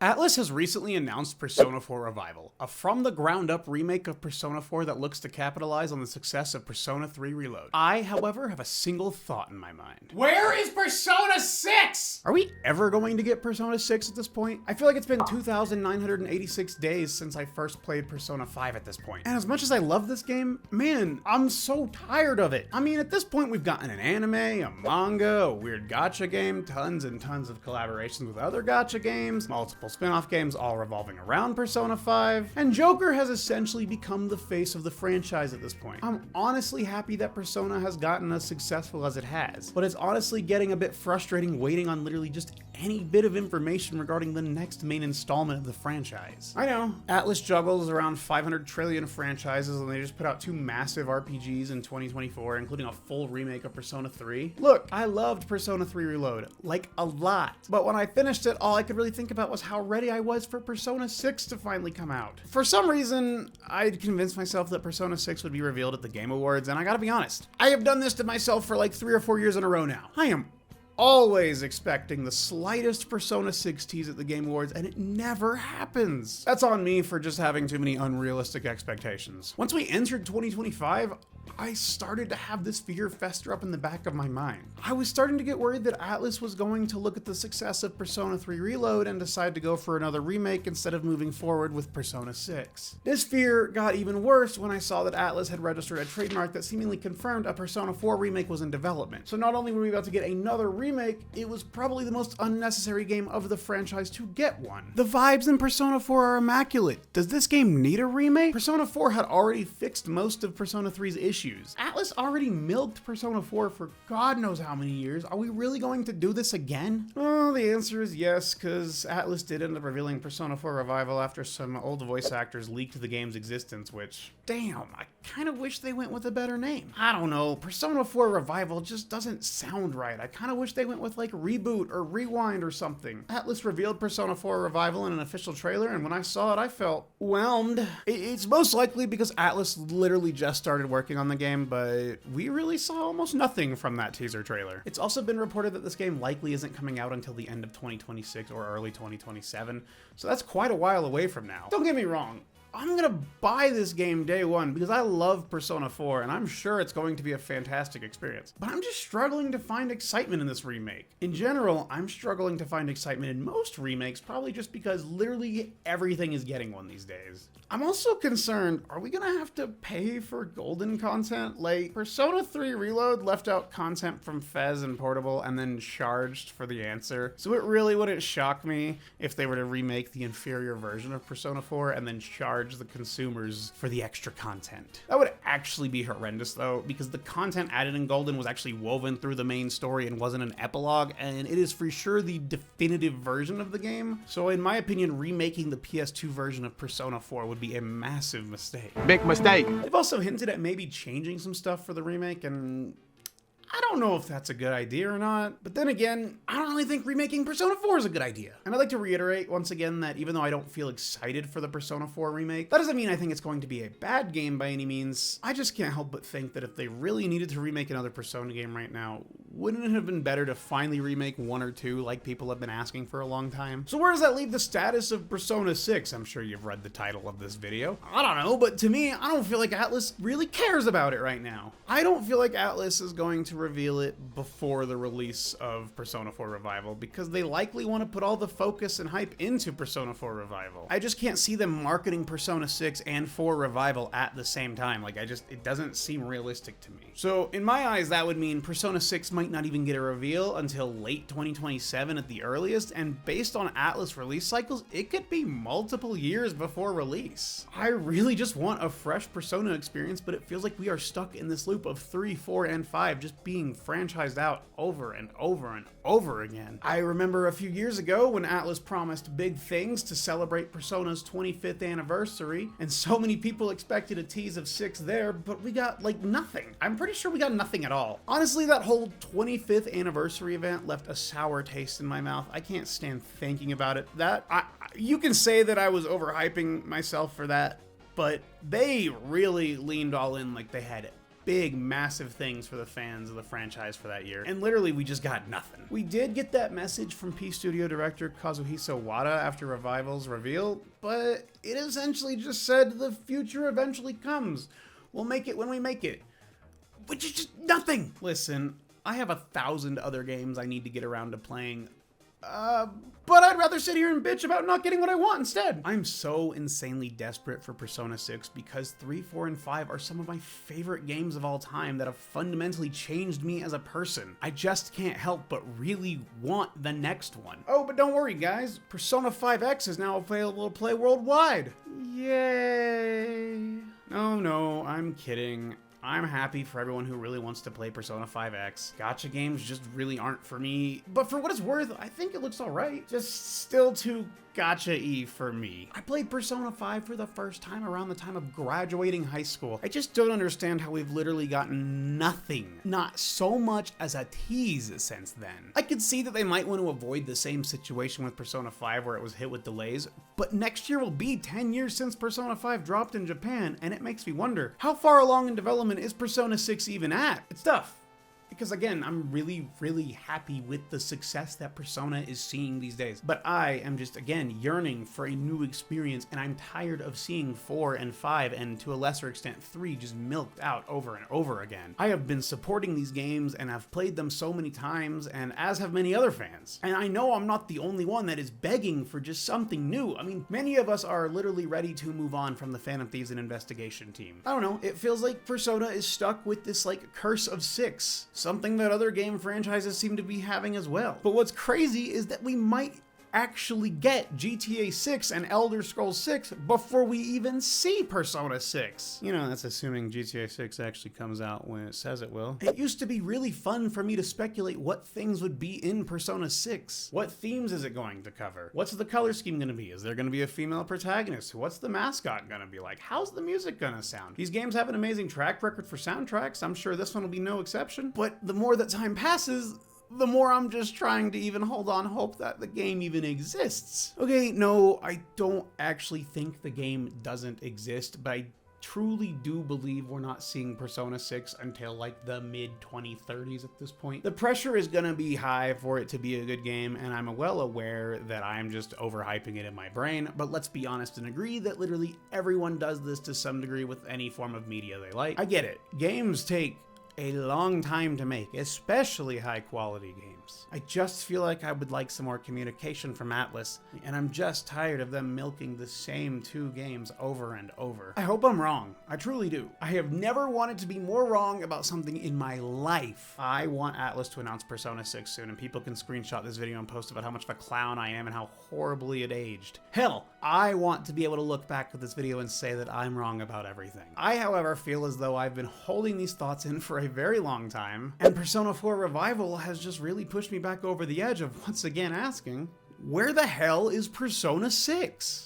Atlus has recently announced Persona 4 Revival, a from-the-ground-up remake of Persona 4 that looks to capitalize on the success of Persona 3 Reload. I, however, have a single thought in my mind. Where is Persona 6? Are we ever going to get Persona 6 at this point? I feel like it's been 2,986 days since I first played Persona 5 at this point. And as much as I love this game, man, I'm so tired of it. I mean, at this point, we've gotten an anime, a manga, a weird gacha game, tons and tons of collaborations with other gacha games, multiple spin-off games all revolving around Persona 5, and Joker has essentially become the face of the franchise at this point. I'm honestly happy that Persona has gotten as successful as it has, but it's honestly getting a bit frustrating waiting on literally just any bit of information regarding the next main installment of the franchise. I know, Atlus juggles around 500 trillion franchises and they just put out 2 massive RPGs in 2024, including a full remake of Persona 3. Look, I loved Persona 3 Reload, like a lot, but when I finished it, all I could really think about was how ready I was for Persona 6 to finally come out. For some reason, I'd convinced myself that Persona 6 would be revealed at the Game Awards, and I gotta be honest, I have done this to myself for like 3 or 4 years in a row now. I am always expecting the slightest Persona 6 tease at the Game Awards, and it never happens. That's on me for just having too many unrealistic expectations. Once we entered 2025, I started to have this fear fester up in the back of my mind. I was starting to get worried that Atlus was going to look at the success of Persona 3 Reload and decide to go for another remake instead of moving forward with Persona 6. This fear got even worse when I saw that Atlus had registered a trademark that seemingly confirmed a Persona 4 remake was in development. So not only were we about to get another remake, it was probably the most unnecessary game of the franchise to get one. The vibes in Persona 4 are immaculate. Does this game need a remake? Persona 4 had already fixed most of Persona 3's issues. Atlus already milked Persona 4 for God knows how many years. Are we really going to do this again? Well, the answer is yes, because Atlus did end up revealing Persona 4 Revival after some old voice actors leaked the game's existence, which, damn, I kind of wish they went with a better name. I don't know, Persona 4 Revival just doesn't sound right. I kind of wish they went with like Reboot or Rewind or something. Atlus revealed Persona 4 Revival in an official trailer, and when I saw it, I felt whelmed. It's most likely because Atlus literally just started working on the game, but we really saw almost nothing from that teaser trailer. It's also been reported that this game likely isn't coming out until the end of 2026 or early 2027, so that's quite a while away from now. Don't get me wrong, I'm gonna buy this game day one because I love Persona 4 and I'm sure it's going to be a fantastic experience. But I'm just struggling to find excitement in this remake. In general, I'm struggling to find excitement in most remakes, probably just because literally everything is getting one these days. I'm also concerned, are we gonna have to pay for golden content? Like, Persona 3 Reload left out content from Fez and Portable and then charged for the answer. So it really wouldn't shock me if they were to remake the inferior version of Persona 4 and then charge the consumers for the extra content. That would actually be horrendous though, because the content added in Golden was actually woven through the main story and wasn't an epilogue, and it is for sure the definitive version of the game. So in my opinion, remaking the PS2 version of Persona 4 would be a massive mistake. Big mistake. They've also hinted at maybe changing some stuff for the remake, and I don't know if that's a good idea or not, but then again, I don't really think remaking Persona 4 is a good idea. And I'd like to reiterate once again that even though I don't feel excited for the Persona 4 remake, that doesn't mean I think it's going to be a bad game by any means. I just can't help but think that if they really needed to remake another Persona game right now, wouldn't it have been better to finally remake 1 or 2 like people have been asking for a long time? So where does that leave the status of Persona 6? I'm sure you've read the title of this video. I don't know, but to me, I don't feel like Atlus really cares about it right now. I don't feel like Atlus is going to reveal it before the release of Persona 4 Revival because they likely want to put all the focus and hype into Persona 4 Revival. I just can't see them marketing Persona 6 and 4 Revival at the same time. Like, it doesn't seem realistic to me. So in my eyes, that would mean Persona 6 might not even get a reveal until late 2027 at the earliest, and based on Atlus release cycles, it could be multiple years before release. I really just want a fresh Persona experience, but it feels like we are stuck in this loop of 3, 4, and 5 just being franchised out over and over and over again. I remember a few years ago when Atlus promised big things to celebrate Persona's 25th anniversary, and so many people expected a tease of 6 there, but we got like nothing. I'm pretty sure we got nothing at all. Honestly, that whole 25th anniversary event left a sour taste in my mouth. I can't stand thinking about it. You can say that I was overhyping myself for that, but they really leaned all in like they had big, massive things for the fans of the franchise for that year, and literally we just got nothing. We did get that message from P Studio director Kazuhisa Wada after Revival's reveal, but it essentially just said the future eventually comes. We'll make it when we make it. Which is just nothing! Listen, I have 1,000 other games I need to get around to playing, but I'd rather sit here and bitch about not getting what I want instead. I'm so insanely desperate for Persona 6 because 3, 4, and 5 are some of my favorite games of all time that have fundamentally changed me as a person. I just can't help but really want the next one. Oh, but don't worry guys, Persona 5X is now available to play worldwide. Yay. No, I'm kidding. I'm happy for everyone who really wants to play Persona 5X. Gacha games just really aren't for me, but for what it's worth, I think it looks alright. Just still too gacha-y for me. I played Persona 5 for the first time around the time of graduating high school. I just don't understand how we've literally gotten nothing, not so much as a tease since then. I could see that they might want to avoid the same situation with Persona 5 where it was hit with delays, but next year will be 10 years since Persona 5 dropped in Japan, and it makes me wonder, how far along in development is Persona 6 even at? It's tough. Because again, I'm really happy with the success that Persona is seeing these days. But I am just, again, yearning for a new experience, and I'm tired of seeing 4 and 5, and to a lesser extent 3, just milked out over and over again. I have been supporting these games, and I've played them so many times, and as have many other fans. And I know I'm not the only one that is begging for just something new. I mean, many of us are literally ready to move on from the Phantom Thieves and Investigation team. I don't know, it feels like Persona is stuck with this, like, curse of 6. Something that other game franchises seem to be having as well. But what's crazy is that we might actually get GTA 6 and Elder Scrolls 6 before we even see Persona 6. You know, that's assuming GTA 6 actually comes out when it says it will. It used to be really fun for me to speculate what things would be in Persona 6. What themes is it going to cover? What's the color scheme gonna be? Is there gonna be a female protagonist? What's the mascot gonna be like? How's the music gonna sound? These games have an amazing track record for soundtracks. I'm sure this one will be no exception. But the more that time passes, the more I'm just trying to even hold on hope that the game even exists. Okay, no, I don't actually think the game doesn't exist, but I truly do believe we're not seeing Persona 6 until like the mid-2030s at this point. The pressure is gonna be high for it to be a good game, and I'm well aware that I'm just overhyping it in my brain, but let's be honest and agree that literally everyone does this to some degree with any form of media they like. I get it. Games take a long time to make, especially high quality games. I just feel like I would like some more communication from Atlus, and I'm just tired of them milking the same 2 games over and over. I hope I'm wrong. I truly do. I have never wanted to be more wrong about something in my life. I want Atlus to announce Persona 6 soon, and people can screenshot this video and post about how much of a clown I am and how horribly it aged. Hell, I want to be able to look back at this video and say that I'm wrong about everything. I, however, feel as though I've been holding these thoughts in for a very long time, and Persona 4 Revival has just really pushed me back over the edge of once again asking, where the hell is Persona 6?